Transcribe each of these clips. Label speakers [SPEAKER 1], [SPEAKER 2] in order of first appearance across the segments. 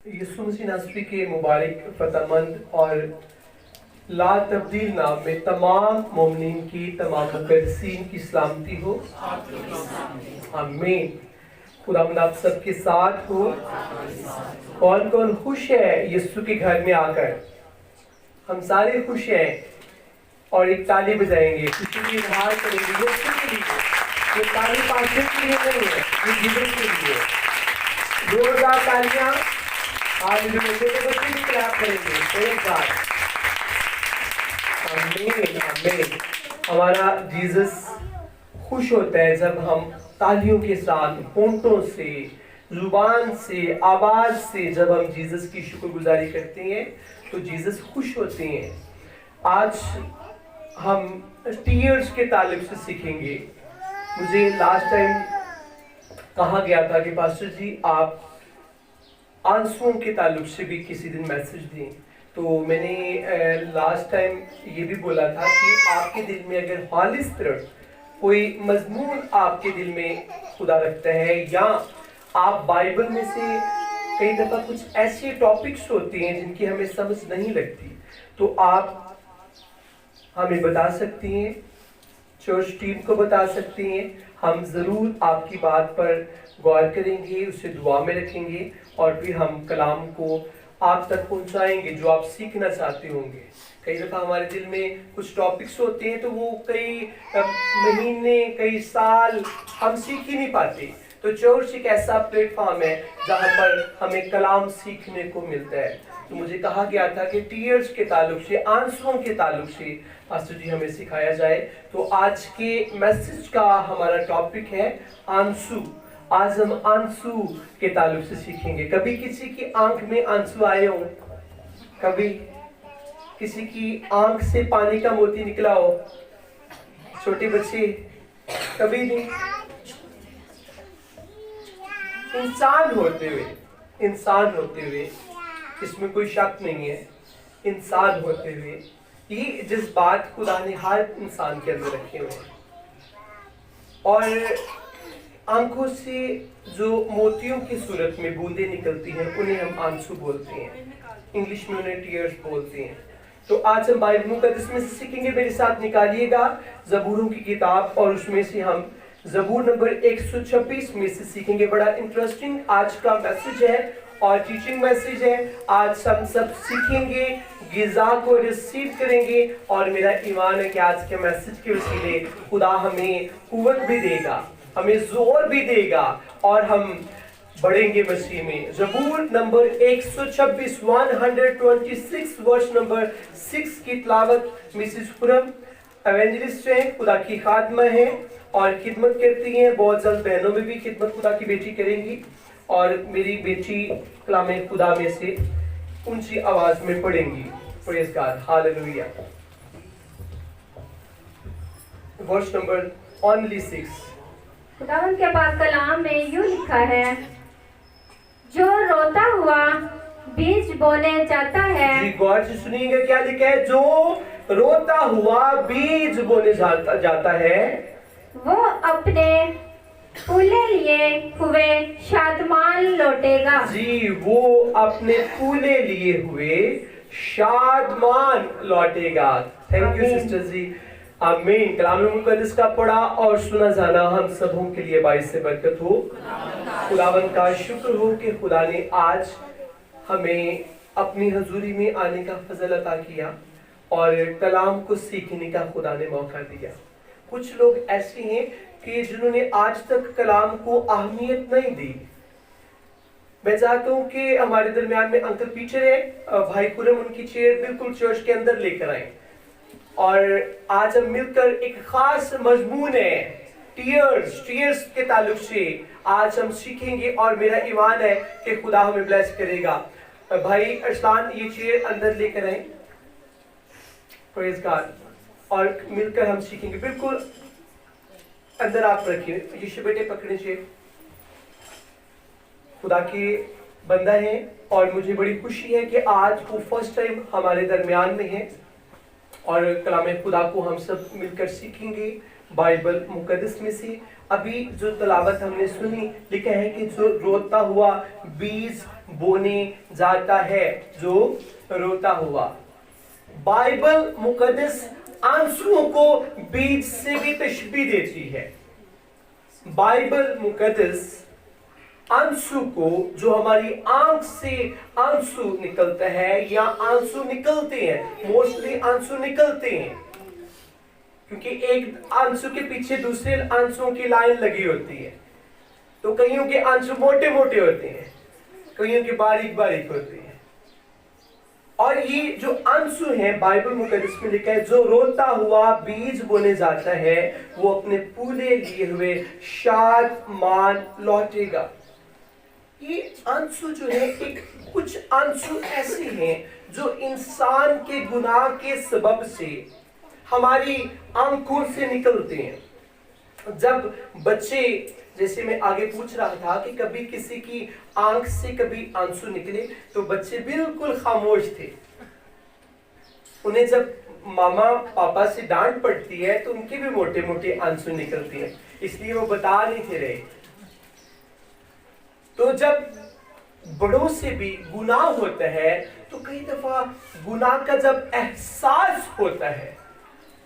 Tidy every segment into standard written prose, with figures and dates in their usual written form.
[SPEAKER 1] یسوع مسیح ناصری کے مبارک فتح مند اور لا تبدیل نام میں تمام مومنین کی تمام مقدسین کی سلامتی ہو، آمین۔ خداوند آپ سب کے ساتھ ہو۔ کون کون خوش ہے یسوع کے گھر میں آ کر؟ ہم سارے خوش ہیں اور ایک تالی بجائیں گے، کسی کی اظہار کریں گے یسوع کے لیے۔ یہ تالی پاسے کے لیے نہیں ہے، یہ جیسس کے لیے۔ زوردار تالیاں آج جو بچے بھی کلاپ کریں گے۔ ایک بار آمین آمین۔ ہمارا جیزس خوش ہوتا ہے جب ہم تالیوں کے ساتھ ہونٹوں سے، زبان سے، آواز سے جب ہم جیزس کی شکر گزاری کرتے ہیں تو جیزس خوش ہوتے ہیں۔ آج ہم ٹیئرز کے تعلق سے سیکھیں گے۔ مجھے لاسٹ ٹائم کہا گیا تھا کہ پاسٹر جی آپ آنسوؤں کے تعلق سے بھی کسی دن میسج دیں، تو میں نے لاسٹ ٹائم یہ بھی بولا تھا کہ آپ کے دل میں اگر ہولی اسپرٹ کوئی مضمون آپ کے دل میں خدا رکھتا ہے، یا آپ بائبل میں سے کئی دفعہ کچھ ایسے ٹاپکس ہوتے ہیں جن کی ہمیں سمجھ نہیں لگتی، تو آپ ہمیں بتا سکتی ہیں، چرچ ٹیم کو بتا سکتی ہیں۔ ہم ضرور آپ کی بات پر غور کریں گے، اسے دعا میں رکھیں گے اور پھر ہم کلام کو آپ تک پہنچائیں گے جو آپ سیکھنا چاہتے ہوں گے۔ کئی دفعہ ہمارے دل میں کچھ ٹاپکس ہوتے ہیں تو وہ کئی مہینے، کئی سال ہم سیکھ ہی نہیں پاتے، تو چرچ ایک ایسا پلیٹ فارم ہے جہاں پر ہمیں کلام سیکھنے کو ملتا ہے۔ تو مجھے کہا گیا تھا کہ ٹیئرز کے تعلق سے، آنسوؤں کے تعلق سے پاسٹر جی ہمیں سکھایا جائے، تو آج کے میسج کا ہمارا ٹاپک ہے آنسو۔ آج ہم آنسو کے تعلق سے سیکھیں گے۔ کبھی کسی کی آنکھ میں آنسو آئے ہوں؟ کبھی کسی کی آنکھ سے پانی کا موتی نکلا ہو؟ چھوٹے بچے کبھی نہیں؟ انسان ہوتے ہوئے اس میں کوئی شک نہیں ہے، انسان ہوتے ہوئے یہ جذبات خدا نے ہر انسان کے اندر رکھے ہوئے ہیں، اور آنکھوں سے جو موتیوں کی صورت میں بوندیں نکلتی ہیں انہیں ہم آنسو بولتے ہیں، انگلش میں انہیں ٹیئرز بولتے ہیں۔ تو آج ہم بائبل مقدس میں سے سیکھیں گے۔ میرے ساتھ نکالیے گا زبوروں کی کتاب، اور اس میں سے ہم زبور نمبر 126 میں سے سیکھیں گے۔ بڑا انٹرسٹنگ آج کا میسج ہے اور ٹیچنگ میسج ہے۔ آج ہم سب سیکھیں گے، غذا کو ریسیو کریں گے، اور میرا ایمان ہے کہ آج کے میسج کے وسیلے خدا ہمیں قوت بھی دے گا، ہمیں زور بھی دے گا، اور ہم بڑھیں گے مسیح میں۔ زبور نمبر 126 126 ورس نمبر 6 کی تلاوت مسز خرم ایونجلسٹ ہیں، خدا کی خادمہ ہیں اور خدمت کرتی ہیں۔ بہت جلد بہنوں میں بھی خدمت خدا کی بیٹی کریں گی، اور میری بیٹی کلام خدا میں سے اونچی آواز میں پڑھیں گی۔ Praise God, hallelujah. Verse number only 6۔
[SPEAKER 2] خداوند کے پاک کلام میں یوں لکھا ہے، جو روتا ہوا بیج بونے جاتا ہے۔
[SPEAKER 1] جی غور سے سنیے گا کیا لکھا ہے؟ جو روتا ہوا بیج بونے جاتا ہے،
[SPEAKER 2] وہ اپنے پھولے لیے ہوئے شادمان لوٹے گا۔
[SPEAKER 1] جی وہ اپنے پھولے لیے ہوئے شادمان لوٹے گا۔ تھینک یو سسٹر جی، آمین۔ کلام مقدس کا پڑھا اور سنا جانا ہم سبوں کے لیے باعث برکت ہو۔ خداوند کا شکر ہو کہ خدا نے آج ہمیں اپنی حضوری میں آنے کا فضل عطا کیا اور کلام کو سیکھنے کا خدا نے موقع دیا۔ کچھ لوگ ایسے ہیں کہ جنہوں نے آج تک کلام کو اہمیت نہیں دی۔ میں چاہتا ہوں کہ ہمارے درمیان میں انکل پیچھے ہے، بھائی خرم ان کی چیئر بالکل چرچ کے اندر لے کر آئیں، اور آج ہم مل کر ایک خاص مضمون ہے ٹیئرز کے تعلق سے آج ہم سیکھیں گے، اور میرا ایمان ہے کہ خدا ہمیں بلیس کرے گا۔ بھائی ارسلان یہ چیئر اندر لے کر آئیں، پریز گاڈ، اور مل کر ہم سیکھیں گے۔ بالکل اندر آپ رکھیے، یہ بیٹے پکڑے سے خدا کے بندہ ہیں، اور مجھے بڑی خوشی ہے کہ آج وہ فرسٹ ٹائم ہمارے درمیان میں ہے، اور کلام خدا کو ہم سب مل کر سیکھیں گے۔ बाइबल मुकद्दस में से अभी जो तलावत हमने सुनी, लिखा है कि जो रोता हुआ बीज बोने जाता है, जो रोता हुआ। बाइबल मुकद्दस आंसुओं को बीज से भी तशबीह देती है। बाइबल मुकद्दस आंसू को, जो हमारी आंख से आंसू निकलता है या आंसू निकलते हैं, मोस्टली आंसू निकलते हैं, क्योंकि एक आंसू के पीछे दूसरे आंसुओं की लाइन लगी होती है। तो कईयों के आंसू मोटे मोटे होते हैं, कईयों के बारीक बारीक होते हैं। और ये जो आंसू हैं, बाइबल मुकद्दस में लिखा है, जो रोता हुआ बीज बोने जाता है वो अपने पूरे लिए हुए शाद मान लौटेगा। ये आंसू जो है, एक कुछ आंसू ऐसे हैं जो इंसान के गुनाह के सबब से हमारी आंखों से निकलते हैं। जब बच्चे, जैसे मैं आगे पूछ रहा था कि कभी किसी की आंख से कभी आंसू निकले तो बच्चे बिल्कुल खामोश थे। उन्हें जब मामा पापा से डांट पड़ती है तो उनके भी मोटे मोटे आंसू निकलते हैं, इसलिए वो बता नहीं थे रहे। तो जब बड़ों से भी गुनाह होता है तो कई दफा गुनाह का जब एहसास होता है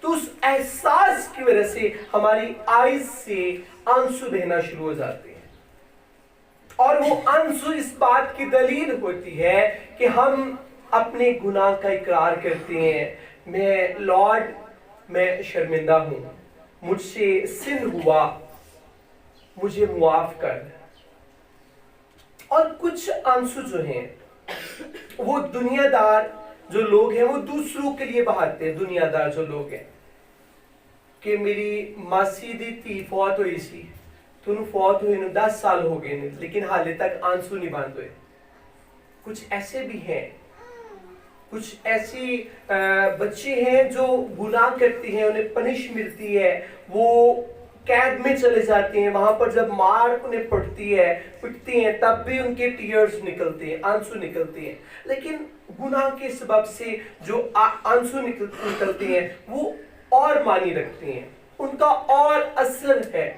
[SPEAKER 1] तो उस एहसास की वजह से हमारी आईज से आंसू बहना शुरू हो जाते हैं। और वो आंसू इस बात की दलील होती है कि हम अपने गुनाह का इकरार करते हैं, मैं लॉर्ड, मैं शर्मिंदा हूं, मुझसे सिन हुआ, मुझे मुआफ कर। और कुछ आंसू जो हैं वो दुनियादार जो लोग हैं वो दूसरों के लिए बहाते हैं। दुनियादार जो लोग हैं कि मेरी मासी दी थी फौत हुई सी, तुम फौत हुए 10 साल हो गए लेकिन हाले तक आंसू नहीं बंद हुए। कुछ ऐसे भी हैं, कुछ ऐसी बच्चे हैं जो गुनाह करते हैं, उन्हें पनिश मिलती है, वो कैद में चले जाते हैं, वहां पर जब मार उन्हें पिटती हैं तब भी उनके टीयर्स निकलते हैं, आंसू निकलते हैं। लेकिन गुनाह के सबब से जो आंसू निकलते हैं वो और मानी रखते हैं, उनका और असर है।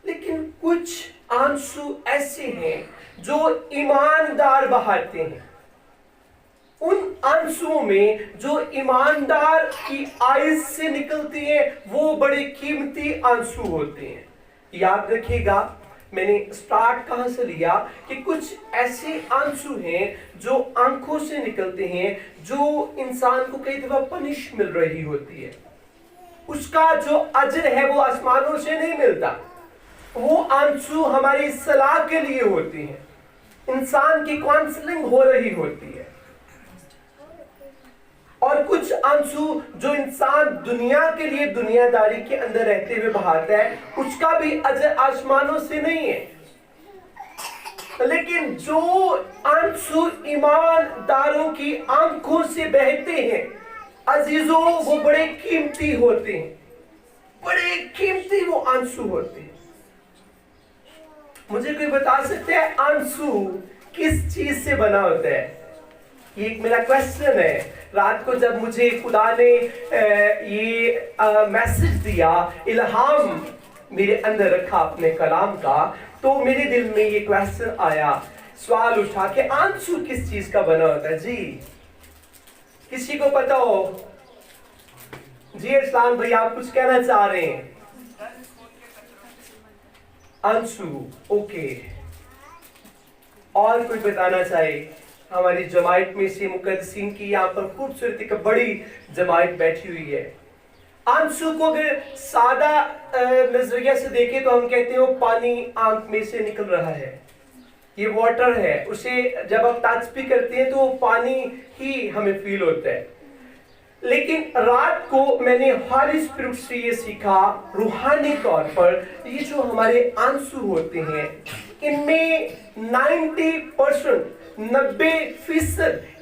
[SPEAKER 1] लेकिन कुछ आंसू ऐसे हैं जो ईमानदार बहाते हैं। उन आंसुओं में जो ईमानदार की आईज से निकलती हैं वो बड़े कीमती आंसू होते हैं। याद रखिएगा, मैंने स्टार्ट कहां से लिया कि कुछ ऐसे आंसू हैं जो आंखों से निकलते हैं, जो इंसान को कई दफा पनिश मिल रही होती है, उसका जो अजर है वो आसमानों से नहीं मिलता। वो आंसू हमारी सलाह के लिए होती हैं, इंसान की काउंसलिंग हो रही होती है। और कुछ आंसू जो इंसान दुनिया के लिए दुनियादारी के अंदर रहते हुए बहाता है, उसका भी अजर आसमानों से नहीं है। लेकिन जो आंसू ईमानदारों की आंखों से बहते हैं अजीजों, वो बड़े कीमती होते हैं, बड़े कीमती वो आंसू होते हैं। मुझे कोई बता सकते हैं आंसू किस चीज से बना होता है? ये एक मेरा क्वेश्चन है। रात को जब मुझे खुदा ने ये मैसेज दिया, इल्हाम मेरे अंदर रखा अपने कलाम का, तो मेरे दिल में ये क्वेश्चन आया, सवाल उठा कि आंसू किस चीज का बना होता है? जी किसी को पता हो? जी इरफान भाई, आप कुछ कहना चाह रहे हैं? आंसू, ओके। और कोई बताना चाहे? हमारी जमात में से मुकद्दसीन की यहाँ पर खूबसूरत एक बड़ी जमात बैठी हुई है। आंसू को अगर सादा नजरिया से देखें तो हम कहते हैं वो पानी आंख में से निकल रहा है, ये वाटर है, उसे जब आप टच भी करते हैं तो वो पानी ही हमें फील होता है। लेकिन रात को मैंने होली स्पिरिट से ये सीखा रूहानी तौर पर, ये जो हमारे आंसू होते हैं इनमें 90%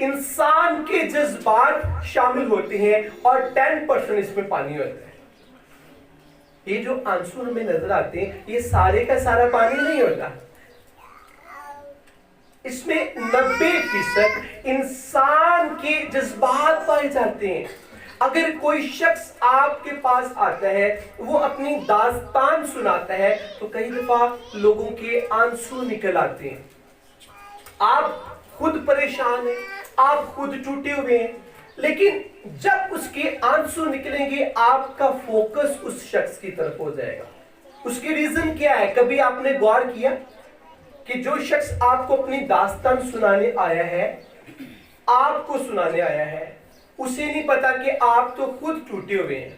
[SPEAKER 1] इंसान के जज्बात शामिल होते हैं और 10% इसमें पानी होता है। ये जो आंसू हमें नजर आते हैं ये सारे का सारा पानी नहीं होता, इसमें 90% इंसान के जज्बात पाए जाते हैं। اگر کوئی شخص آپ کے پاس آتا ہے وہ اپنی داستان سناتا ہے تو کئی دفعہ لوگوں کے آنسو نکل آتے ہیں. آپ خود پریشان ہیں, آپ خود ٹوٹے ہوئے ہیں, لیکن جب اس کے آنسو نکلیں گے آپ کا فوکس اس شخص کی طرف ہو جائے گا. اس کی ریزن کیا ہے؟ کبھی آپ نے غور کیا کہ جو شخص آپ کو اپنی داستان سنانے آیا ہے, آپ کو سنانے آیا ہے, اسے نہیں پتا کہ آپ تو خود ٹوٹے ہوئے ہیں,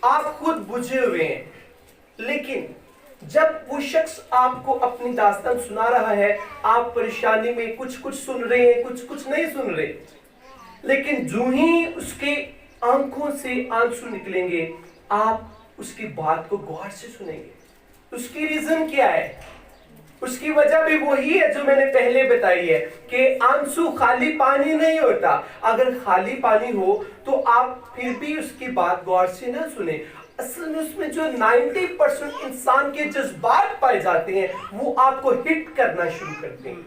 [SPEAKER 1] آپ خود بجھے ہوئے ہیں, لیکن جب وہ شخص آپ کو اپنی داستان سنا رہا ہے آپ پریشانی میں کچھ سن رہے ہیں, کچھ نہیں سن رہے, لیکن جو ہی اس کے آنکھوں سے آنسو نکلیں گے آپ اس کی بات کو غور سے سنیں گے. اس کی ریزن کیا ہے؟ اس کی وجہ بھی وہی ہے جو میں نے پہلے بتائی ہے کہ آنسو خالی پانی نہیں ہوتا. اگر خالی پانی ہو تو آپ پھر بھی اس کی بات غور سے نہ سنیں. اصل میں اس میں جو 90% انسان کے جذبات پائے جاتے ہیں وہ آپ کو ہٹ کرنا شروع کرتے ہیں.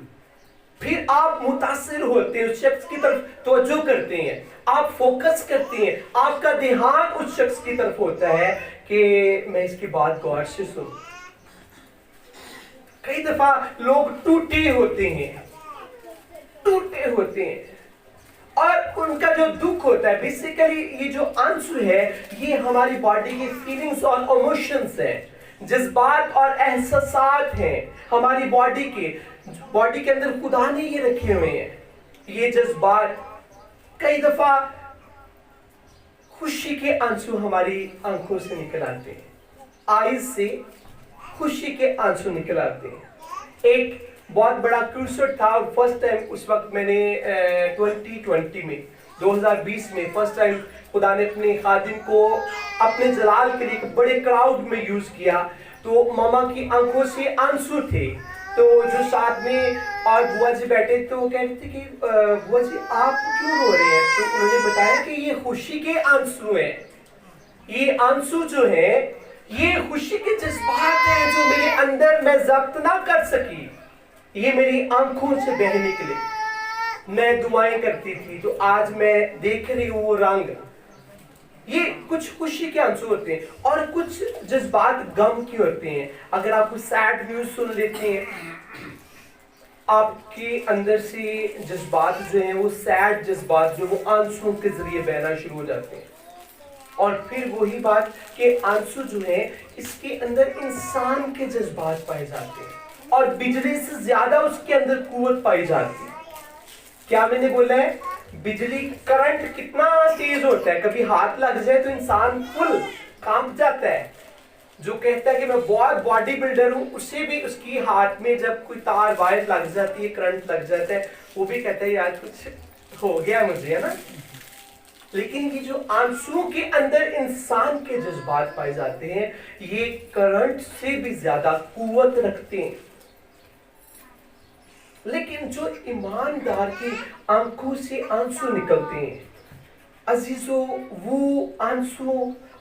[SPEAKER 1] پھر آپ متاثر ہوتے ہیں, اس شخص کی طرف توجہ کرتے ہیں, آپ فوکس کرتے ہیں, آپ کا دھیان اس شخص کی طرف ہوتا ہے کہ میں اس کی بات غور سے سنوں. کئی دفعہ لوگ ٹوٹے ہوتے ہیں اور ان کا جو دکھ ہوتا ہے, بیسیکلی یہ جو آنسو ہے یہ ہماری باڈی کی فیلنگز اور ایموشنز ہیں, جذبات اور احساسات ہیں ہماری باڈی کے اندر خدا نے یہ رکھے ہوئے ہیں. یہ جذبات کئی دفعہ خوشی کے آنسو ہماری آنکھوں سے نکل آتے ہیں, آئیز سے خوشی کے آنسو نکل آتے ہیں. ایک بہت بڑا کرسٹ تھا, فرسٹ ٹائم اس وقت میں نے 2020 میں فرسٹ ٹائم خدا نے اپنے خادم کو اپنے جلال کے لیے ایک بڑے کراؤڈ میں یوز کیا. تو ماما کی آنکھوں سے آنسو تھے, تو جو ساتھ میں اور بوا جی بیٹھے تو وہ کہتے تھے کہ بوا جی آپ کیوں رو رہے ہیں؟ تو انہوں نے بتایا کہ یہ خوشی کے آنسو ہیں. یہ آنسو جو ہے یہ خوشی کے جذبات ہیں جو میرے اندر میں ضبط نہ کر سکی, یہ میری آنکھوں سے بہہ نکلے. میں دعائیں کرتی تھی تو آج میں دیکھ رہی ہوں وہ رنگ. یہ کچھ خوشی کے آنسو ہوتے ہیں اور کچھ جذبات غم کے ہوتے ہیں. اگر آپ کو سیڈ نیوز سن لیتے ہیں آپ کے اندر سے جذبات جو ہیں وہ سیڈ جذبات جو وہ آنسو کے ذریعے بہنا شروع ہو جاتے ہیں. اور پھر وہی بات کہ آنسو جو ہے اس کے اندر انسان کے جذبات پائے جاتے ہیں اور بجلی سے زیادہ اس کے اندر قوت پائی جاتی ہے. کیا میں نے بولا ہے؟ بجلی کرنٹ کتنا تیز ہوتا ہے, کبھی ہاتھ لگ جائے تو انسان فل کانپ جاتا ہے. جو کہتا ہے کہ میں بہت باڈی بلڈر ہوں اسے بھی اس کی ہاتھ میں جب کوئی تار وائر لگ جاتی ہے, کرنٹ لگ جاتا ہے, وہ بھی کہتا ہے یار کچھ ہو گیا مجھے, ہے نا. لیکن یہ جو آنسو کے اندر انسان کے جذبات پائے جاتے ہیں یہ کرنٹ سے بھی زیادہ قوت رکھتے ہیں. لیکن جو ایماندار کی آنکھوں سے آنسو نکلتے ہیں عزیزو, وہ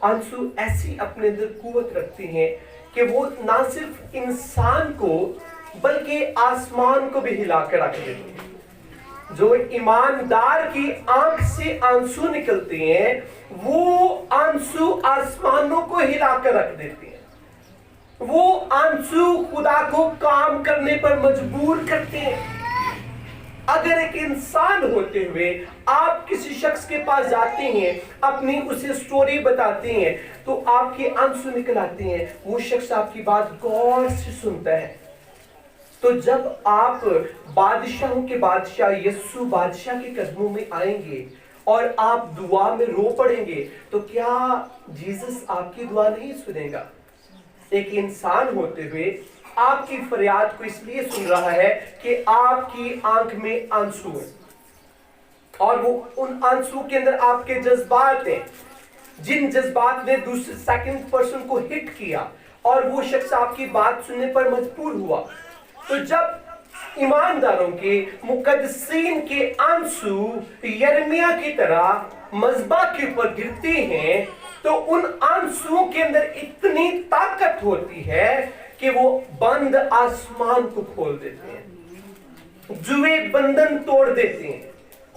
[SPEAKER 1] آنسو ایسی اپنے اندر قوت رکھتے ہیں کہ وہ نہ صرف انسان کو بلکہ آسمان کو بھی ہلا کے رکھ دیتے ہیں. جو ایماندار کی آنکھ سے آنسو نکلتے ہیں وہ آنسو آسمانوں کو ہلا کر رکھ دیتے ہیں. وہ آنسو خدا کو کام کرنے پر مجبور کرتے ہیں. اگر ایک انسان ہوتے ہوئے آپ کسی شخص کے پاس جاتے ہیں, اپنی اسے سٹوری بتاتے ہیں تو آپ کے آنسو نکل آتے ہیں, وہ شخص آپ کی بات غور سے سنتا ہے. تو جب آپ بادشاہوں کے بادشاہ یسوع بادشاہ کے قدموں میں آئیں گے اور آپ دعا میں رو پڑیں گے تو کیا جیسس آپ کی دعا نہیں سنے گا؟ ایک انسان ہوتے ہوئے آپ کی فریاد کو اس لیے سن رہا ہے کہ آپ کی آنکھ میں آنسو ہیں اور وہ ان آنسو کے اندر آپ کے جذبات ہیں, جن جذبات نے دوسرے سیکنڈ پرسن کو ہٹ کیا اور وہ شخص آپ کی بات سننے پر مجبور ہوا. تو جب ایمانداروں کے مقدسین کے آنسو یرمیہ کی طرح مذبح کے اوپر گرتے ہیں تو ان آنسوؤں کے اندر اتنی طاقت ہوتی ہے کہ وہ بند آسمان کو کھول دیتے ہیں, جوئے بندن توڑ دیتے ہیں.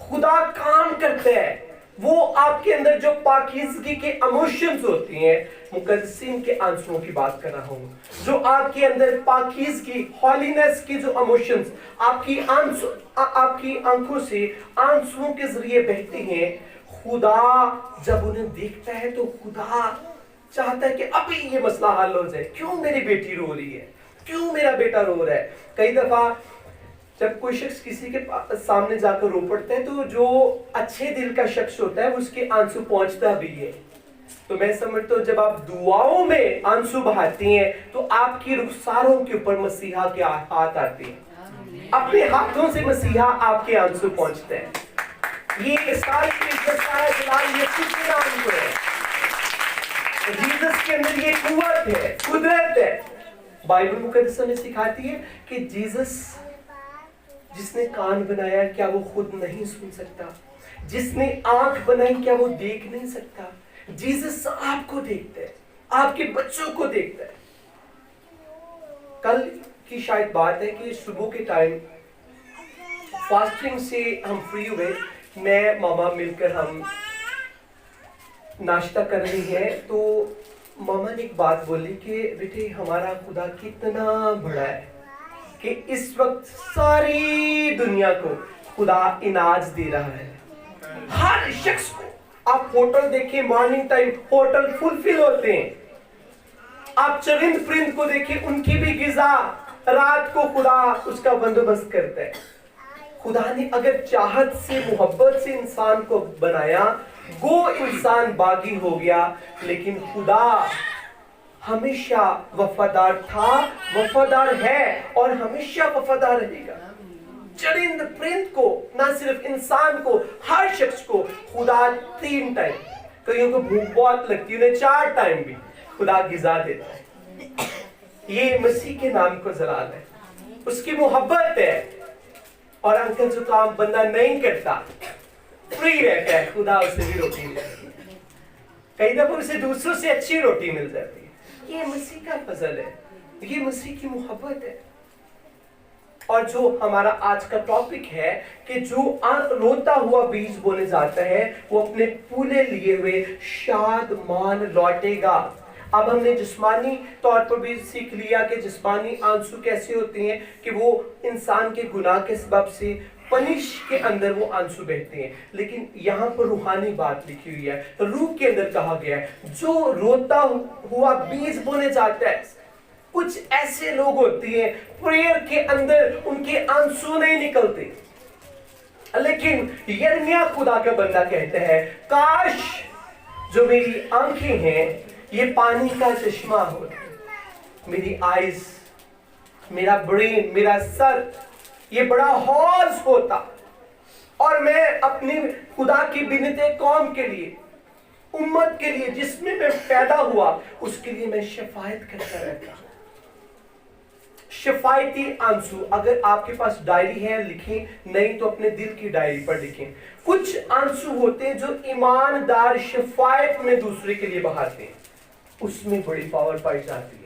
[SPEAKER 1] خدا کام کرتا ہے. वो आपके अंदर जो पाकीज़गी के इमोशंस होती हैं, मुकद्दसीन के आंसुओं की बात कर रहा हूँ, जो आपके अंदर पाकीज़गी, हॉलीनेस के जो इमोशंस आपकी आंखों से आंसुओं के जरिए बहते हैं, खुदा जब उन्हें देखता है तो खुदा चाहता है कि अभी ये मसला हल हो जाए। क्यों मेरी बेटी रो रही है, क्यों मेरा बेटा रो रहा है? कई दफा जब कोई शख्स किसी के सामने जाकर रो पड़ता है तो जो अच्छे दिल का शख्स होता है उसके आंसू पहुंचता भी है। तो मैं समझता हूँ जब आप दुआओं में आंसू बहाती हैं तो आपकी रुखसारों के ऊपर मसीहा के हाथ आते हैं, अपने हाथों से मसीहा आपके आंसू पहुंचते हैं। ये सारी सारा जलाल यीशु के नाम को है, जीसस के अंदर ये कुव्वत है, कुदरत है। बाइबल मुकद्दस में सिखाती है कि जीसस जिसने कान बनाया क्या वो खुद नहीं सुन सकता? जिसने आंख बनाई क्या वो देख नहीं सकता? जीसस आपको देखता है, आपके बच्चों को देखता है। कल की शायद बात है कि सुबह के टाइम फास्टिंग से हम फ्री हुए, मैं मामा मिलकर हम नाश्ता कर रही है तो मामा ने एक बात बोली कि बेटे हमारा खुदा कितना बड़ा है कि इस वक्त सारी दुनिया को खुदा इनाज दे रहा है, हर शख्स को। आप होटल देखिए, मॉर्निंग टाइम होटल फुलफिल होते हैं। आप चरिंद परिंद को देखिए, उनकी भी गिजा रात को खुदा उसका बंदोबस्त करता है। खुदा ने अगर चाहत से मोहब्बत से इंसान को बनाया, वो इंसान बागी हो गया, लेकिन खुदा हमेशा वफादार था, वफादार है और हमेशा वफादार रहेगा। चरिंद परिंद को, ना सिर्फ इंसान को, हर शख्स को खुदा 3 टाइम, कईयों को भूख बहुत लगती है, उन्हें 4 टाइम भी खुदा गिजा देता है। ये मसीह के नाम को जलाल है, उसकी मोहब्बत है। और अंकल जो काम बंदा नहीं करता, फ्री रहता है, खुदा उसे भी रोटी मिलती है, कई दफा उसे दूसरों से अच्छी रोटी मिल जाती है। ये मसीह का फजल है, ये मसीह की मोहब्बत है। और जो हमारा आज का टॉपिक है कि जो रोता हुआ बीज बोने जाता है वो अपने फूले लिए हुए शादमान लौटेगा। अब हमने जिस्मानी तौर पर भी सीख लिया कि जिस्मानी आंसू कैसे होते हैं, कि वो इंसान के गुनाह के सबब से पनिश के अंदर वो आंसू बहते हैं। लेकिन यहाँ पर रूहानी बात लिखी हुई है, रूह के अंदर कहा गया है जो रोता हुआ बीज बोने जाता है। कुछ ऐसे लोग होते हैं प्रेयर के अंदर उनके आंसू नहीं निकलते, लेकिन यिर्मयाह खुदा का बंदा कहता है काश जो मेरी आंखें हैं ये पानी का चश्मा हो, मेरी आइज, मेरा ब्रेन, मेरा सर ये बड़ा हौज होता और मैं अपनी खुदा की बिनते कौम के लिए, उम्मत के लिए जिसमें मैं पैदा हुआ उसके लिए मैं शफायत करता रहता। शफायती आंसू, अगर आपके पास डायरी है लिखें, नहीं तो अपने दिल की डायरी पर लिखें। कुछ आंसू होते हैं जो ईमानदार शफायत में दूसरे के लिए बहाते हैं, उसमें बड़ी पावर पाई जाती है।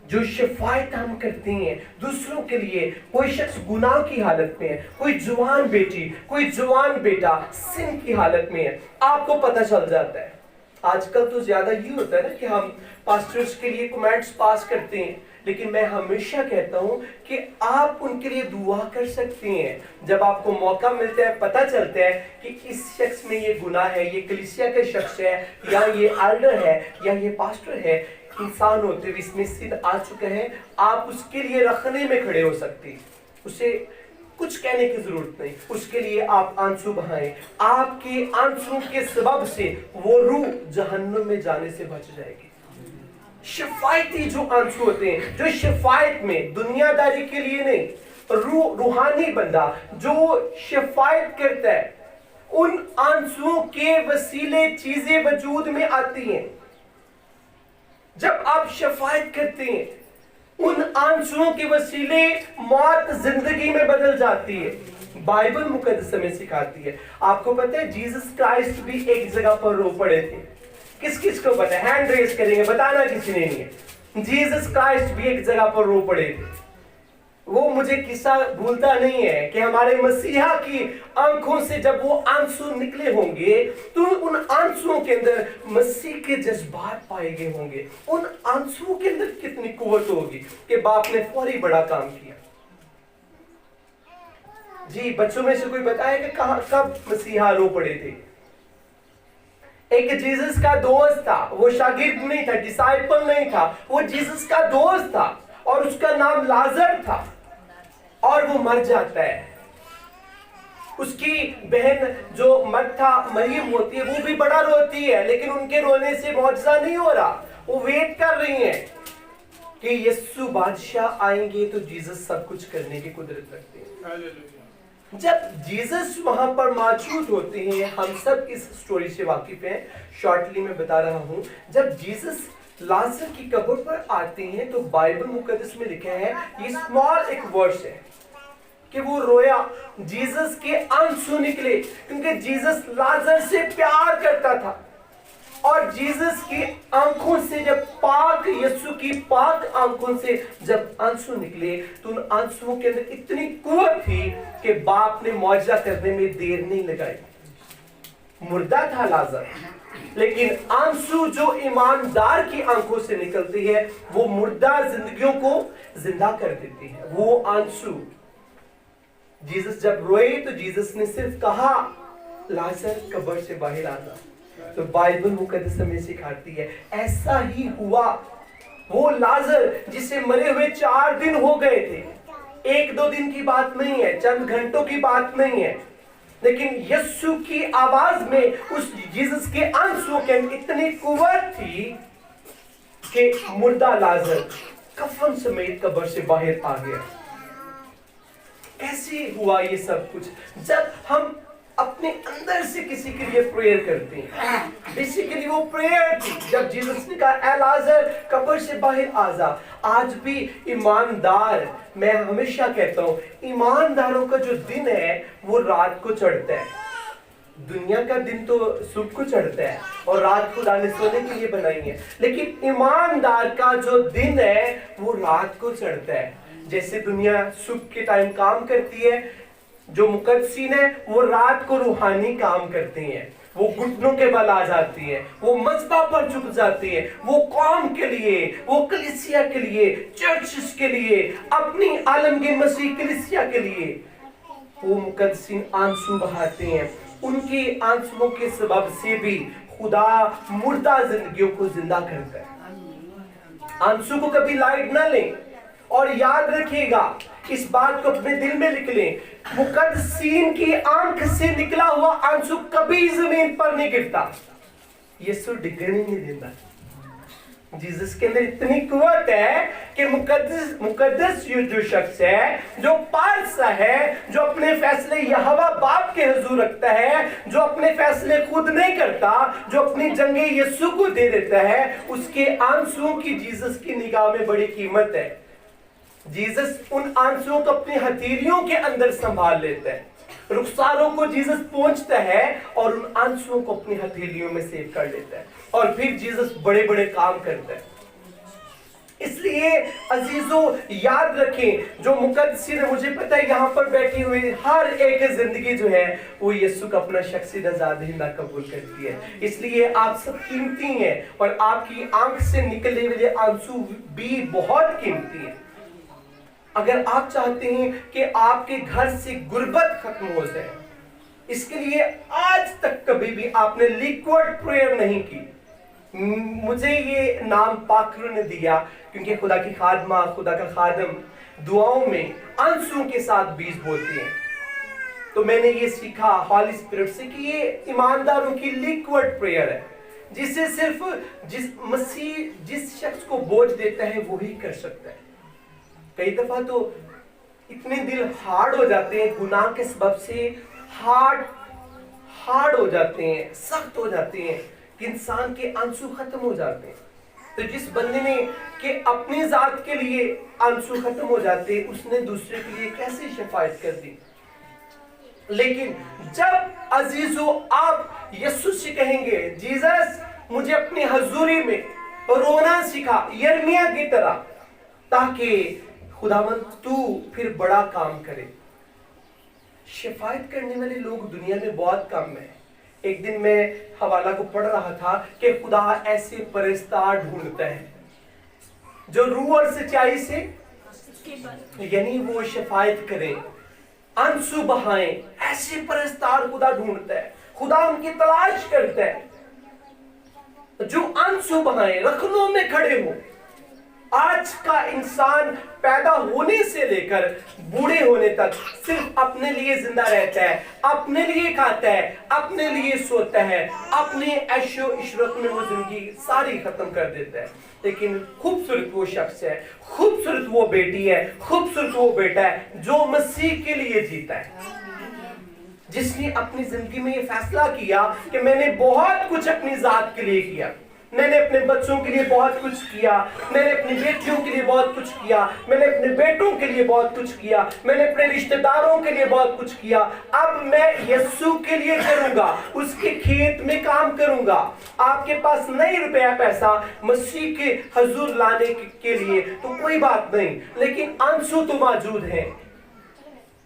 [SPEAKER 1] जो शफायत हम करते हैं दूसरों के लिए, कोई शख्स गुनाह की हालत में है, कोई जवान बेटी, कोई जवान बेटा सिन की हालत में है, आपको पता चल जाता है। आजकल तो ज्यादा ये होता है ना कि हम पास्टर्स के लिए कमेंट्स पास करते हैं, लेकिन मैं हमेशा कहता हूं कि आप उनके लिए दुआ कर सकते हैं। जब आपको मौका मिलता है, पता चलता है कि इस शख्स में ये गुनाह है, ये कलीसिया का शख्स है, या ये एल्डर है, या ये पास्टर है, इंसान होते हुए इसमें सिद्ध आ चुका है, आप उसके लिए रखने में खड़े हो सकते हैं। उसे कुछ कहने की जरूरत नहीं, उसके लिए आप आंसू बहाएं। आपके आंसू के सबब से वो रूह जहन्नुम में जाने से बच जाएगी। शफायती जो आंसू होते हैं, जो शफायत में, दुनियादारी के लिए नहीं, रूहानी बंदा जो शफायत करता है, उन आंसुओं के वसीले चीजें वजूद में आती हैं। जब आप शफायत करते हैं उन आंसुओं के वसीले मौत जिंदगी में बदल जाती है। बाइबल मुकद्दस में सिखाती है। आपको पता है जीसस क्राइस्ट भी एक जगह पर रो पड़े थे। किस किस को पता है? हैंड रेज करेंगे, बताना किसी ने नहीं है। जीसस क्राइस्ट भी एक जगह पर रो पड़े थे। وہ مجھے قصہ بھولتا نہیں ہے کہ ہمارے مسیحا کی آنکھوں سے جب وہ آنسو نکلے ہوں گے تو ان آنسوؤں کے اندر مسیح کے جذبات پائے گئے ہوں گے. ان آنسوؤں کے اندر کتنی قوت ہوگی کہ باپ نے فوری بڑا کام کیا. جی بچوں میں سے کوئی بتائے کہ کب مسیحا رو پڑے تھے؟ ایک جیسس کا دوست تھا، وہ شاگرد نہیں تھا، ڈسائپل نہیں تھا، وہ جیسس کا دوست تھا اور اس کا نام لازر تھا اور وہ مر جاتا ہے. اس کی بہن جو مرتھا مریم ہوتی ہے وہ بھی بڑا روتی ہے، لیکن ان کے رونے سے معجزہ نہیں ہو رہا. وہ ویٹ کر رہی ہیں کہ یسوع بادشاہ آئیں گے تو جیسس سب کچھ کرنے کی قدرت رکھتے ہیں. جب جیسس وہاں پر موجود ہوتے ہیں، ہم سب اس سٹوری سے واقف ہیں، شارٹلی میں بتا رہا ہوں. جب جیسس لازر کی قبر پر آتے ہیں تو بائبل مقدس میں لکھا ہے، یہ اسمال ایک ورس ہے کہ وہ رویا، جیسس کے آنسو نکلے کیونکہ جیسس لازر سے پیار کرتا تھا. اور جیسس کی آنکھوں سے جب پاک یسوع کی پاک آنکھوں سے جب آنسو نکلے تو ان آنسوؤں کے اندر اتنی قوت تھی کہ باپ نے معجزہ کرنے میں دیر نہیں لگائی. مردہ تھا لازر، لیکن آنسو جو ایماندار کی آنکھوں سے نکلتی ہے وہ مردہ زندگیوں کو زندہ کر دیتی ہے. وہ آنسو جیسس جب روئے تو جیسس نے صرف کہا لازر قبر سے باہر آتا. تو بائبل مقدس ہمیں سکھاتی ہے ایسا ہی ہوا. وہ لازر جسے مرے ہوئے 4 دن ہو گئے تھے، 1-2 دن کی بات نہیں ہے، چند گھنٹوں کی بات نہیں ہے، لیکن یسوع کی آواز میں اس جیسس کے آنسو کے اندر اتنی قوت تھی کہ مردہ لازر کفن سمیت قبر سے باہر آ گیا. کیسے ہوا یہ سب کچھ؟ جب ہم اپنے اندر سے کسی کے لیے پریئر کرتے ہیں. بیسیکلی وہ پریئر تھی جب جیسس نے کہا اے لازر قبر سے باہر آ جا. آج بھی ایماندار، میں ہمیشہ کہتا ہوں ایمانداروں کا جو دن ہے وہ رات کو چڑھتا ہے. دنیا کا دن تو صبح کو چڑھتا ہے اور رات خدا نے سونے کے لیے بنائی ہے، لیکن ایماندار کا جو دن ہے وہ رات کو چڑھتا ہے. جیسے دنیا صبح کے ٹائم کام کرتی ہے، جو مقدسین ہیں وہ رات کو روحانی کام کرتے ہیں. وہ گھٹنوں کے بل آ جاتی ہیں، وہ مذبح پر جھک جاتی ہیں، وہ قوم کے لیے، وہ کلیسیا کے لیے، چرچز کے لیے، اپنی عالمگیر مسیح کلیسیا کے لیے وہ مقدسین آنسو بہاتے ہیں. ان کے آنسوؤں کے سبب سے بھی خدا مردہ زندگیوں کو زندہ کرتا ہے. آنسو کو کبھی لائٹ نہ لیں اور یاد رکھیے گا، اس بات کو اپنے دل میں لکھ لیں، مقدسین کی آنکھ سے نکلا ہوا آنسو کبھی زمین پر نہیں گرتا. یسوع ڈگنے نہیں دیتا. جیسس کے اندر اتنی قوت ہے کہ مقدس جو شخص ہے، جو پارسا ہے، جو اپنے فیصلے یہوہ باپ کے حضور رکھتا ہے، جو اپنے فیصلے خود نہیں کرتا، جو اپنی جنگیں یسوع کو دے دیتا ہے، اس کے آنسوؤں کی جیسس کی نگاہ میں بڑی قیمت ہے. جیسس ان آنسوؤں کو اپنی ہتھیلیوں کے اندر سنبھال لیتا ہے. رخساروں کو جیسس پہنچتا ہے اور ان آنسوؤں کو اپنی ہتھیلیوں میں سیو کر لیتا ہے اور پھر جیسس بڑے بڑے کام کرتا ہے. اس لیے عزیزوں یاد رکھیں، جو مقدسین مجھے پتہ ہے یہاں پر بیٹھی ہوئی ہر ایک زندگی جو ہے وہ یسوع کا اپنا شخصی نجات دہندہ قبول کرتی ہے. اس لیے آپ سب قیمتی ہیں اور آپ کی آنکھ سے نکلنے والے آنسو بھی بہت قیمتی ہیں. اگر آپ چاہتے ہیں کہ آپ کے گھر سے غربت ختم ہو جائے، اس کے لیے آج تک کبھی بھی آپ نے لیکوڈ پریئر نہیں کی. مجھے یہ نام پاکرو نے دیا کیونکہ خدا کی خادمہ، خدا کا خادم دعاؤں میں آنسوؤں کے ساتھ بیج بولتے ہیں. تو میں نے یہ سیکھا ہولی اسپرٹ سے کہ یہ ایمانداروں کی لیکوڈ پریئر ہے، جسے صرف جس شخص کو بوجھ دیتا ہے وہی کر سکتا ہے. کئی دفعہ تو اتنے دل ہارڈ ہو جاتے ہیں گناہ کے سبب سے، ہارڈ ہو جاتے ہیں، سخت ہو جاتے ہیں کہ انسان کے آنسو ختم ہو جاتے ہیں. تو جس بندے نے کہ اپنی ذات کے لیے آنسو ختم ہو جاتے، اس نے دوسرے کے لیے کیسے شفاعت کر دی. لیکن جب عزیزو آپ یسوع سے کہیں گے جیسس مجھے اپنی حضوری میں رونا سکھا، یرمیا کی طرح، تاکہ खुदावंद तू फिर बड़ा काम करे। शिफायत करने वाले लोग दुनिया में बहुत कम है। एक दिन मैं हवाला को पढ़ रहा था कि खुदा ऐसे परस्तार ढूंढता है जो रूह और सच्चाई से यानी वो शिफायत करें, आंसू बहाएं। ऐसे परस्तार खुदा ढूंढता है, खुदा उनकी तलाश करता है जो आंसू बहाएं, रखनों में खड़े हो। आज का इंसान पैदा होने से लेकर बूढ़े होने तक सिर्फ अपने लिए जिंदा रहता है, अपने लिए खाता है, अपने लिए सोता है, अपने ऐशो इशरत में वो जिंदगी सारी खत्म कर देता है। लेकिन खूबसूरत वो शख्स है, खूबसूरत वो बेटी है, खूबसूरत वो बेटा है जो मसीह के लिए जीता है, जिसने अपनी जिंदगी में ये फैसला किया कि मैंने बहुत कुछ अपनी जात के लिए किया, मैंने अपने बच्चों के लिए बहुत कुछ किया, मैंने अपनी बेटियों के लिए बहुत कुछ किया, मैंने अपने बेटों के लिए बहुत कुछ किया, मैंने अपने रिश्तेदारों के लिए बहुत कुछ किया। अब मैं यीशु के लिए करूंगा, उसके खेत में काम करूंगा। आपके पास नहीं रुपया पैसा मसीह के हजूर लाने के लिए तो कोई बात नहीं, लेकिन आंसू तो मौजूद है।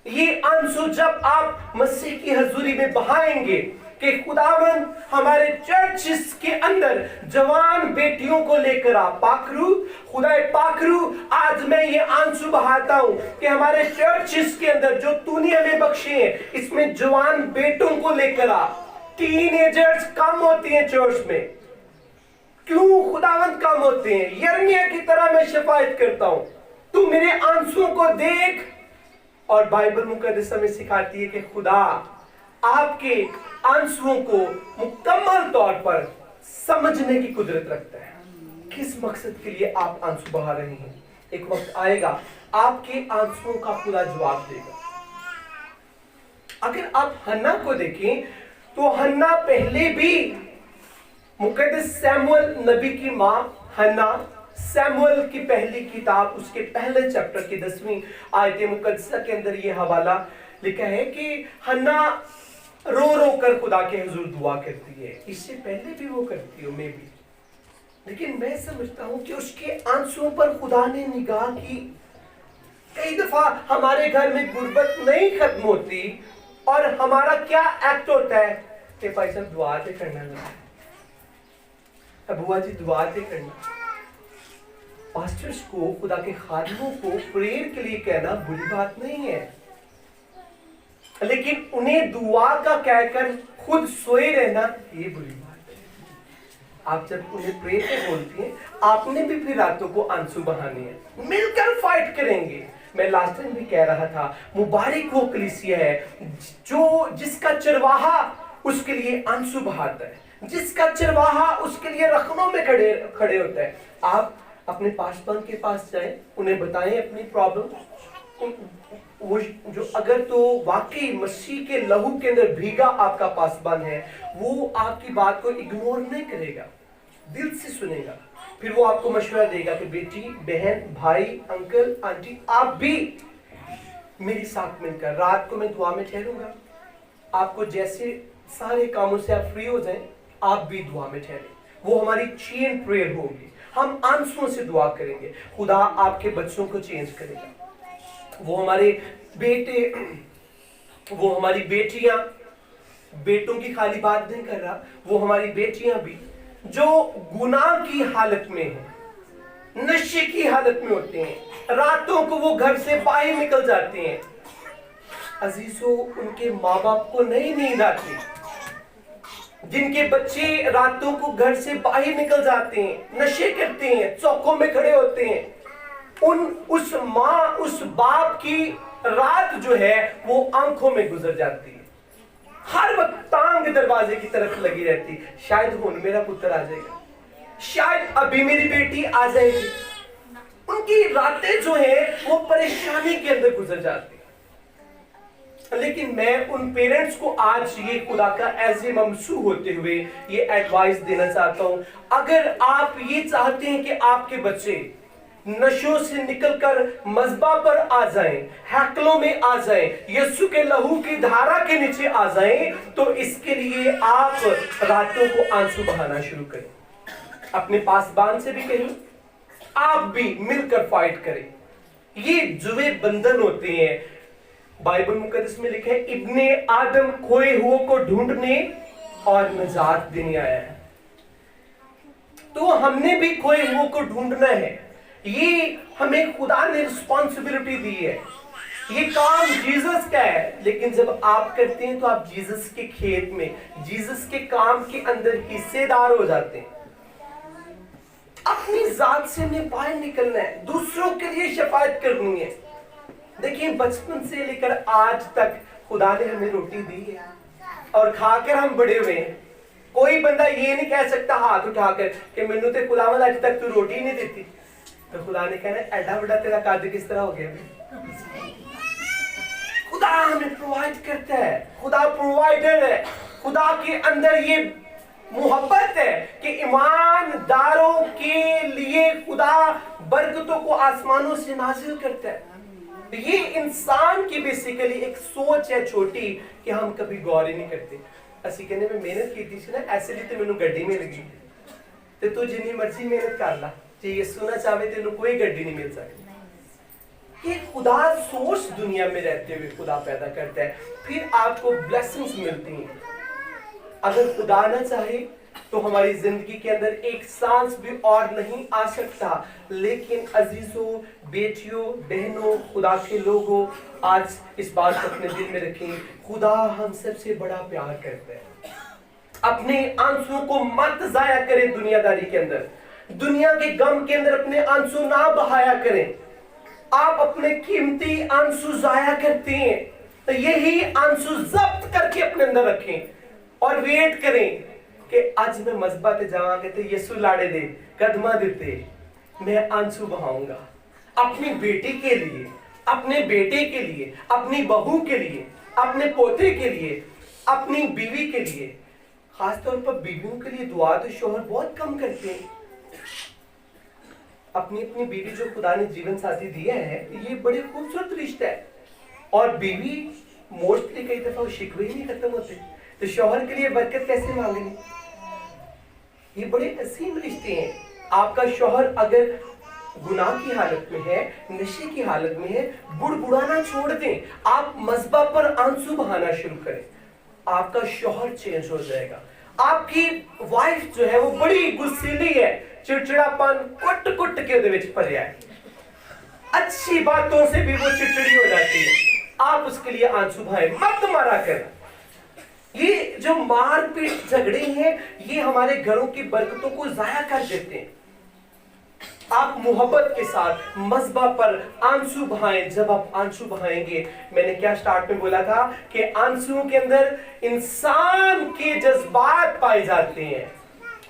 [SPEAKER 1] ये आंसू जब आप मसीह की हजूरी में बहाएंगे कि खुदावंद हमारे चर्चिस के अंदर जवान बेटियों को लेकर आ पाखरू, खुदा पाखरू, आज मैं ये आंसू बहाता हूं कि हमारे चर्चिस के अंदर जो तूने हमें बख्शे हैं इसमें जवान बेटों को लेकर आ। टीनेजर्स कम होती हैं चर्च में, क्यों खुदावंद कम होते हैं? यिर्मयाह की तरह मैं शफायत करता हूं, तू मेरे आंसुओं को देख। और बाइबल मुकद्दस में सिखाती है कि खुदा आपके आंसुओं को मुकम्मल तौर पर समझने की कुदरत रखता है। किस मकसद के लिए आप आंसू बहा रहे हैं, एक वक्त आएगा आपके आंसुओं का खुदा जवाब देगा। अगर आप हन्ना को देखें तो हन्ना पहले भी मुकद्दस सैमुअल नबी की मां हन्ना, सैमुअल की पहली किताब उसके पहले चैप्टर की 10वीं आयत मुकद्दसा के अंदर ये हवाला लिखा है कि हन्ना रो रो कर खुदा के हुजूर दुआ करती है। इससे पहले भी वो करती हो मैं भी, लेकिन मैं समझता हूं कि उसके आंसुओं पर खुदा ने निगाह की। कई दफा हमारे घर में गुर्बत नहीं खत्म होती और हमारा क्या एक्ट होता है कि भाई साहब दुआ से करना है, अबुआ जी दुआ से करना। पास्टर्स को, खुदा के खादिमों को प्रेयर के लिए कहना बुरी बात नहीं है, लेकिन उन्हें दुआ का कहकर खुद सोए रहना ये बुरी बात है। आप जब उन्हें प्रेयर पे बोलती हैं, आपने भी फिर रातों को आंसू बहाने हैं, मिलकर फाइट करेंगे। मैं लास्ट टाइम भी कह रहा था, मुबारक वो कलीसिया है जो जिसका चरवाहा उसके लिए आंसू बहाता है, जिसका चरवाहा उसके लिए रखनों में खड़े होता है। आप अपने पासवान के पास जाएं, उन्हें बताएं अपनी प्रॉब्लम। वो जो अगर तो वाकई मसीह के लहू के अंदर भीगा आपका पासवान है, वो आपकी बात को इग्नोर नहीं करेगा, दिल से सुनेगा। फिर वो आपको मशवरा देगा कि बेटी, बहन, भाई, अंकल, आंटी, आप भी मेरे साथ मिलकर रात को मैं दुआ में ठहरूंगा। आपको जैसे सारे कामों से आप फ्री हो जाएं, आप भी दुआ में ठहरें। वो हमारी चेन प्रेयर होगी, हम आंसुओं से दुआ करेंगे। खुदा आपके बच्चों को चेंज करेगा। वो हमारे बेटे, वो हमारी बेटियां, बेटों की खाली बात नहीं कर रहा, वो हमारी बेटियां भी जो गुनाह की हालत में हैं, नशे की हालत में होते हैं, रातों को वो घर से बाहर निकल जाते हैं। अजीजों, उनके माँ बाप को नहीं नींद आती, जिनके बच्चे रातों को घर से बाहर निकल जाते हैं, नशे करते हैं, चौकों में खड़े होते हैं, उस माँ, उस बाप की रात जो है वो आंखों में गुजर जाती है। हर वक्त टांग दरवाजे की तरफ लगी रहती, शायद हुन मेरा पुत्र आ जाएगा, शायद अभी मेरी बेटी आ जाएगी। उनकी रातें जो है वो परेशानी के अंदर गुजर जाती है। लेकिन मैं उन पेरेंट्स को आज ये खुदा का ऐसे ममसू होते हुए ये एडवाइस देना चाहता हूं, अगर आप ये चाहते हैं कि आपके बच्चे नशों से निकलकर मज़बा पर आ जाएं, हैकलों में आ जाएं, यीशु के लहू की धारा के नीचे आ जाएं, तो इसके लिए आप रातों को आंसू बहाना शुरू करें। अपने पासबान से भी कहें, आप भी मिलकर फाइट करें। ये जुए बंधन होते हैं। बाइबल मुकद्दस में लिखा है, इब्ने आदम खोए हुओं को ढूंढने और निजात देने आया है। तो हमने भी खोए हुओं को ढूंढना है। ये हमें खुदा ने रिस्पॉन्सिबिलिटी दी है। ये काम जीसस का है, लेकिन जब आप करते हैं तो आप जीसस के खेत में, जीसस के काम के अंदर हिस्सेदार हो जाते हैं। अपनी जात से हमें बाहर निकलना है, दूसरों के लिए शफायत करनी है। देखिए, बचपन से लेकर आज तक खुदा ने हमें रोटी दी है और खाकर हम बड़े हुए हैं। कोई बंदा ये नहीं कह सकता हाथ उठाकर कि मैनू तो खुदावंद आज तक तू रोटी नहीं देती। तो खुदा ने कहना, एडा बड़ा तेरा कद किस तरह हो गया। खुदा हमें प्रोवाइड करता है, खुदा प्रोवाइडर है। खुदा के अंदर ये मोहब्बत है कि ईमानदारों के लिए खुदा बरकतों को आसमानों से नाजिल करता है। ये इंसान की बेसिकली एक सोच है छोटी कि हम कभी गौर ही नहीं करते। ਅਸੀਂ ਕਹਿੰਦੇ ਮੈਂ ਮਿਹਨਤ ਕੀਤੀ ਸੀ ਨਾ, ਐਸੇ ਲਈ ਤੇ ਮੈਨੂੰ ਗੱਡੀ ਮਿਲ ਗਈ। ਤੇ ਤੂੰ ਜਿੰਨੀ ਮਰਜ਼ੀ ਮਿਹਨਤ ਕਰ ਲੈ, ਜੇ ਯਿਸੂ ਨਾ ਚਾਹੇ ਤੈਨੂੰ कोई ਗੱਡੀ नहीं मिल सकती। ये खुदा सोच दुनिया में रहते हुए खुदा पैदा करता है, फिर आपको ब्लेसिंग्स मिलती हैं। अगर खुदा ना चाहे तो हमारी जिंदगी के अंदर एक सांस भी और नहीं आ सकता। लेकिन अजीजों, बेटियों, बहनों, खुदा के लोगों, आज इस बात को अपने दिल में रखें, खुदा हम सबसे बड़ा प्यार करता है। अपने आंसुओं को मत जाया करें दुनियादारी के अंदर, दुनिया के गम के अंदर अपने आंसू ना बहाया करें। आप अपने कीमती आंसू जाया करते हैं, तो यही आंसू जब्त करके अपने अंदर रखें और वेट करें कि आज मैं मजबा ते जावांगे तो यीशु लाड़े दे कदमा देते मैं आंसू बहाऊंगा अपनी बेटी के लिए, अपने बेटे के लिए, अपनी बहू के लिए, अपने पोते के लिए, अपनी बीवी के लिए। खासतौर पर बीवियों के लिए दुआ तो शोहर बहुत कम करते हैं। अपनी अपनी बीवी जो खुदा ने जीवन साथी दिया है, ये बड़े खूबसूरत रिश्ता है। और बीवी मोस्टली कई दफा शिकवे ही नहीं खत्म होते, तो शोहर के लिए बरकत कैसे मांगेंगे। ये बड़े असीम रिश्ते हैं। आपका शोहर अगर गुनाह की हालत में है, नशे की हालत में है, बुड़बुड़ाना छोड़ दें, आप मज़बा पर आंसू बहाना शुरू करें, आपका शोहर चेंज हो जाएगा। आपकी वाइफ जो है वो बड़ी गुस्सैली है, चिड़चिड़ापन कुट कुट के उहदे विच भरिया है, अच्छी बातों से भी वो चिड़चिड़ी हो जाती है। आप उसके लिए आंसू बहाएं, मत मारा कर। ये जो मारपीट झगड़े हैं, ये हमारे घरों की बरकतों को जाया कर देते हैं। आप मोहब्बत के साथ मज़बा पर आंसू बहाएं। जब आप आंसू बहाएंगे, मैंने क्या स्टार्ट में बोला था कि आंसुओं के अंदर इंसान के जज्बात पाए जाते हैं,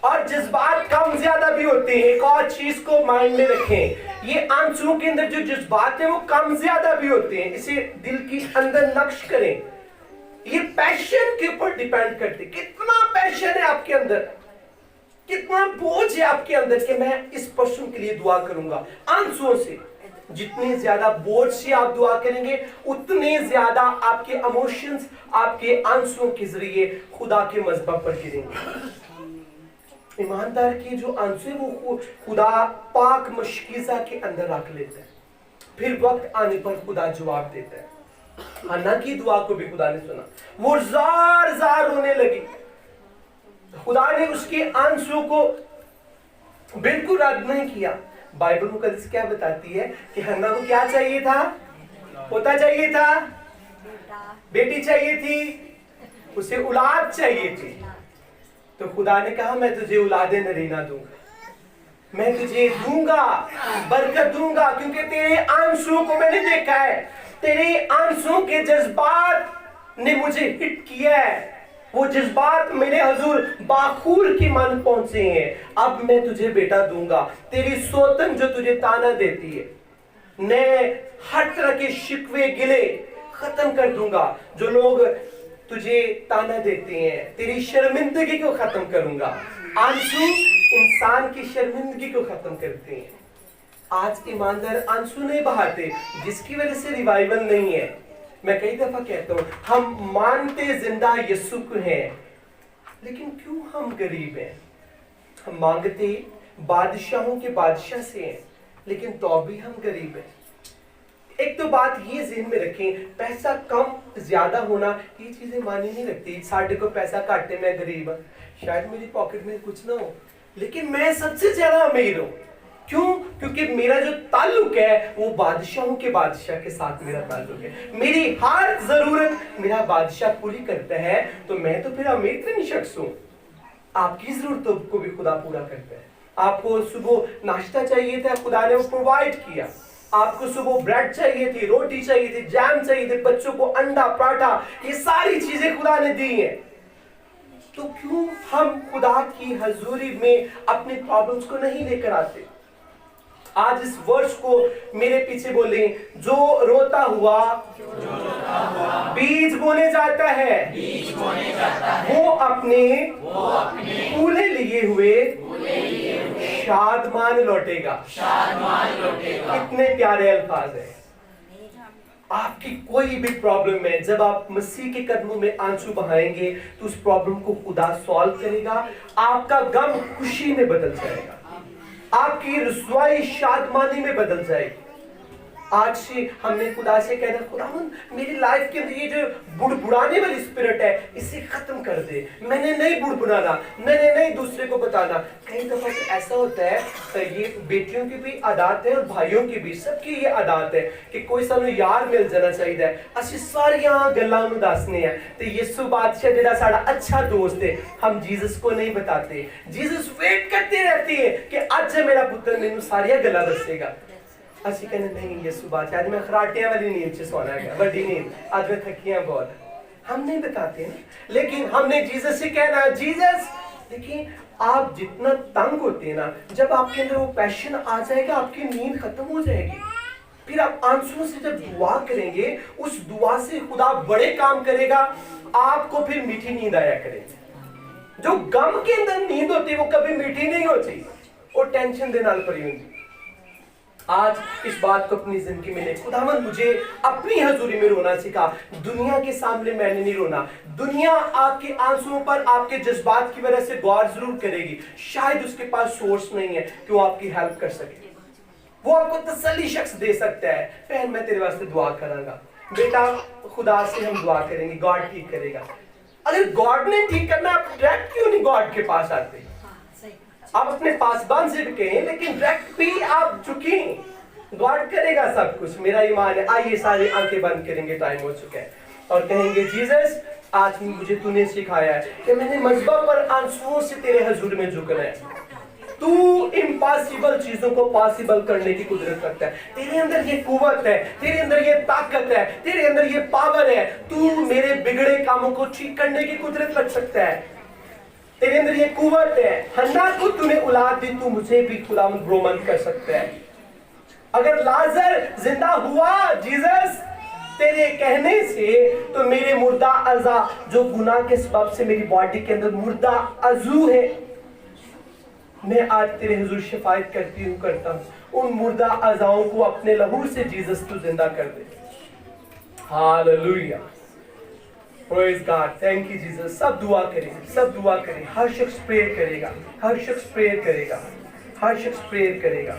[SPEAKER 1] और जज्बात कम ज्यादा भी होते हैं। एक और चीज को माइंड में रखें, ये आंसुओं के अंदर जो जज्बात है वो कम ज्यादा भी होते हैं। इसे दिल के अंदर नक्श करें। ये पैशन के ऊपर डिपेंड करते, कितना पैशन है आपके अंदर, कितना बोझ है आपके अंदर कि मैं इस पर्सन के लिए दुआ करूंगा। आंसुओं से जितने ज्यादा बोझ से आप दुआ करेंगे, उतने ज्यादा आपके इमोशंस आपके आंसुओं के जरिए खुदा के मज़बा पर गिरेंगे। ईमानदार के जो आंसू है वो खुदा पाक मशकीज़ा के अंदर रख लेता है, फिर वक्त आने पर खुदा जवाब देता है। हन्ना की दुआ को भी खुदा ने सुना, वो जार जार रोने लगी, खुदा ने उसके आंसू को बिल्कुल रद्द नहीं किया। बाइबल मुकद्दस क्या बताती है कि हन्ना को क्या चाहिए था, पोता चाहिए था, बेटी चाहिए थी, उसे औलाद चाहिए थी। तो खुदा ने कहा मैं तुझे औलादे नरीना दूंगा, मैं तुझे दूंगा, बरकत दूंगा, क्योंकि तेरे आंसुओं को मैंने देखा है, तेरे आंसुओं के जज्बात ने मुझे हिट किया है, वो जज्बात मेरे हुजूर बाखूर की मन पहुंचे हैं। अब मैं तुझे बेटा दूंगा, तेरी सोतन जो तुझे ताना देती है, मैं हर तरह के शिकवे गिले खत्म कर दूंगा। जो लोग तुझे ताना देते हैं, तेरी शर्मिंदगी को खत्म करूंगा। आंसू इंसान की शर्मिंदगी को खत्म करते हैं। आज ईमानदार आंसू नहीं बहाते, जिसकी वजह से रिवाइवल नहीं है। मैं कई दफा कहता हूँ, हम मानते जिंदा यीशु को हैं, लेकिन क्यों हम गरीब हैं। हम मांगते बादशाहों के बादशाह से हैं, लेकिन तो भी हम गरीब हैं। एक तो बात ये ज़हन में रखें, पैसा कम ज्यादा होना ये चीजें मायने नहीं रखती। साढ़े को पैसा घट है, मैं गरीब हूं, शायद मेरी पॉकेट में कुछ ना हो, लेकिन मैं सबसे ज्यादा अमीर हूं। क्यों? क्योंकि मेरा जो ताल्लुक है वो बादशाहों के बादशाह के साथ मेरा ताल्लुक है। मेरी हर जरूरत मेरा बादशाह पूरी करता है, तो मैं तो फिर अमीर शख्स हूं। आपकी जरूरतों को भी खुदा पूरा करता है। आपको सुबह नाश्ता चाहिए था, खुदा ने वो प्रोवाइड किया। आपको सुबह ब्रेड चाहिए थी, रोटी चाहिए थी, जैम चाहिए थे, बच्चों को अंडा पराठा, ये सारी चीजें खुदा ने दी हैं। तो क्यों हम खुदा की हजूरी में अपने प्रॉब्लम्स को नहीं लेकर आते? आज इस वर्ष को मेरे पीछे बोले, जो रोता हुआ बीज बोने जाता है, वो अपने फूले लिए हुए शादमान लौटेगा। कितने प्यारे अल्फाज है। आपकी कोई भी प्रॉब्लम है, जब आप मसीह के कदमों में आंसू बहाएंगे तो उस प्रॉब्लम को खुदा सॉल्व करेगा। आपका गम खुशी में बदल जाएगा, आपकी रुसवाई शादमानी में बदल जाएगी। आज से हमने खुदा से कहना, खुदावन मेरी लाइफ के अंदर ये जो बुड़बुड़ाने वाली स्पिरिट है इसे खत्म कर दे। मैंने नहीं बुड़बुड़ाना, मैंने नहीं दूसरे को बताना। कई दफा तो ऐसा होता है, ये बेटियों की भी आदत है और भाइयों की भी, सबकी ये आदत है कि कोई सानू यार मिल जाना चाहिए, असि सारियां गल्लां नू दसने हैं। तो यीशु बादशाह जिहड़ा साडा अच्छा दोस्त है, हम जीसस को नहीं बताते। जीसस वेट करते रहती है कि आज मेरा पुत्र मैनू सारियां गल्लां दसेगा। ਅਸੀਂ ਕਹਿੰਦੇ नहीं यीशु बादशाह, आज मैं खराटियां वाली नींद से सोना है, बड़ी नींद, आज मैं थकियां बहुत। हम नहीं बताते ना, लेकिन हमने जीसस से कहना, जीसस देखिए आप जितना तंग होते हैं ना, जब आपके अंदर वो पैशन आ जाएगा आपकी नींद खत्म हो जाएगी। फिर आप आंसुओं से जब दुआ करेंगे, उस दुआ से खुदा बड़े काम करेगा, आपको फिर मीठी नींद आया करेगी। जो गम के अंदर नींद होती है वो कभी मीठी नहीं होती, वो टेंशन दे नाल भरी होती। आज इस बात को अपनी जिंदगी में ले, खुदावन मुझे अपनी हजूरी में रोना सिखा। दुनिया के सामने मैंने नहीं रोना। दुनिया आपके आंसुओं पर, आपके जज्बात की वजह से गौर जरूर करेगी, शायद उसके पास सोर्स नहीं है कि वो आपकी हेल्प कर सके। वो आपको तसल्ली शख्स दे सकता है, बहन मैं तेरे वास्ते दुआ करांगा, बेटा खुदा से हम दुआ करेंगे, गॉड ठीक करेगा। अगर गॉड ने ठीक करना, आप डायरेक्ट क्यों नहीं गॉड के पास आते? आप अपने पासबान से भी कहें, लेकिन डायरेक्ट भी आप झुकें, गॉड करेगा सब कुछ, मेरा ईमान है। आइए सारे आंखें बंद करेंगे, टाइम हो चुका है, और कहेंगे जीसस आज मुझे तूने सिखाया है कि मैंने मज़बा पर आंसुओं से तेरे हजूर में झुकना है। तू इम्पॉसिबल चीजों को पॉसिबल करने की कुदरत रखता है। तेरे अंदर ये कुव्वत है, तेरे अंदर ये ताकत है, तेरे अंदर ये पावर है। तू मेरे बिगड़े कामों को ठीक करने की कुदरत रख सकता है। तेरे अंदर ये कुव्वत है। हन्ना को तूने औलाद दी, तू मुझे भी खुदावंद ब्रोमंद कर सकता है। अगर लाजर जिंदा हुआ जीसस तेरे कहने से, तो मेरे मुर्दा अज़ा जो गुनाह के सबब से मेरी बॉडी के अंदर मुर्दा अज़ू है, मैं आज तेरे हुजूर शिफायत करता हूँ, उन मुर्दा अज़ाओं को अपने लहू से जीसस तू जिंदा कर दे। Hallelujah, praise God, thank you Jesus. सब दुआ करें, सब दुआ करें। हर शख्स प्रेयर करेगा, हर शख्स प्रेयर करेगा, हर शख्स प्रेयर करेगा।